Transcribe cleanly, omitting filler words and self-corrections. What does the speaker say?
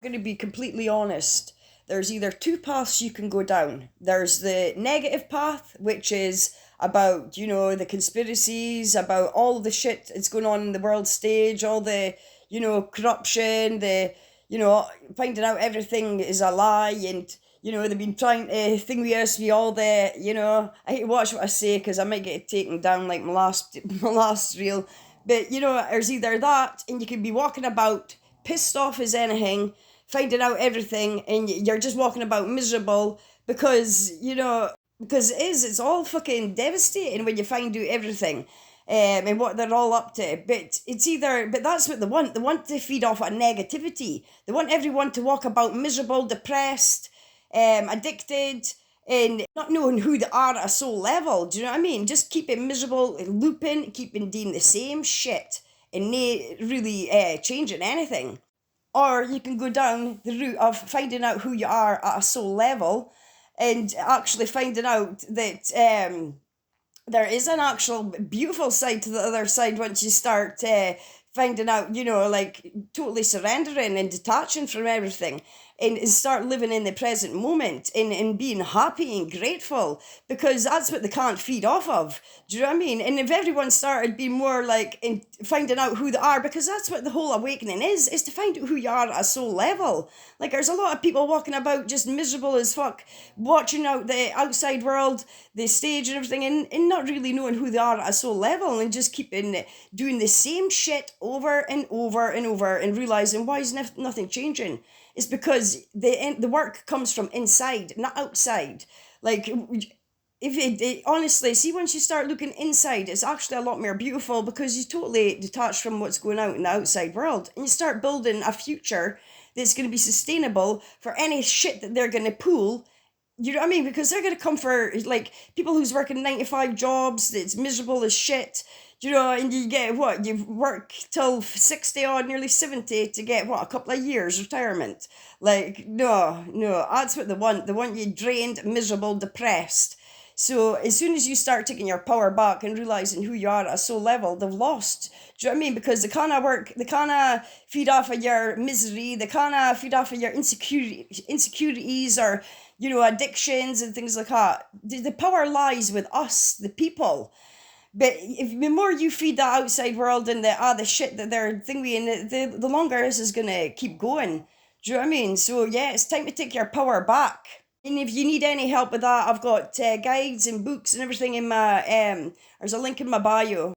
Going to be completely honest. There's either two paths you can go down. There's the negative path, which is about, the conspiracies, about all the shit that's going on in the world stage, all the, corruption, finding out everything is a lie, and, they've been trying to think with us, we all the, I hate to watch what I say because I might get taken down like my last reel. But, there's either that, and you can be walking about pissed off as anything, finding out everything, and you're just walking about miserable because it's all fucking devastating when you find out everything, and what they're all up to. But that's what they want to feed off of negativity. They want everyone to walk about miserable, depressed, addicted, and not knowing who they are at a soul level. Do you know what I mean? Just keeping miserable, looping, keeping doing the same shit, and not really changing anything. Or you can go down the route of finding out who you are at a soul level, and actually finding out that there is an actual beautiful side to the other side once you start finding out, like totally surrendering and detaching from everything, and start living in the present moment, and being happy and grateful, because that's what they can't feed off of. Do you know what I mean? And if everyone started being more like in finding out who they are, because that's what the whole awakening is to find out who you are at a soul level. Like there's a lot of people walking about just miserable as fuck, watching out the outside world, the stage and everything, and not really knowing who they are at a soul level, and just keeping doing the same shit over and over and over, and realizing why is nothing changing. It's because the work comes from inside, not outside. Like if it honestly, see, once you start looking inside, it's actually a lot more beautiful, because you totally detach from what's going out in the outside world, and you start building a future that's going to be sustainable for any shit that they're going to pull. You know what I mean? Because they're going to come for like people who's working 9 to 5 jobs that's miserable as shit. And you get what? You work till 60 odd, nearly 70 to get what? A couple of years retirement. Like, no, no, that's what they want. They want you drained, miserable, depressed. So as soon as you start taking your power back and realizing who you are at a soul level, they've lost. Do you know what I mean? Because they kind of feed off of your misery, they kind of feed off of your insecurities, or, addictions and things like that. The power lies with us, the people. But if the more you feed the outside world and the shit that they're thinking, the longer this is gonna keep going. Do you know what I mean? So yeah, it's time to take your power back. And if you need any help with that, I've got guides and books and everything in my there's a link in my bio.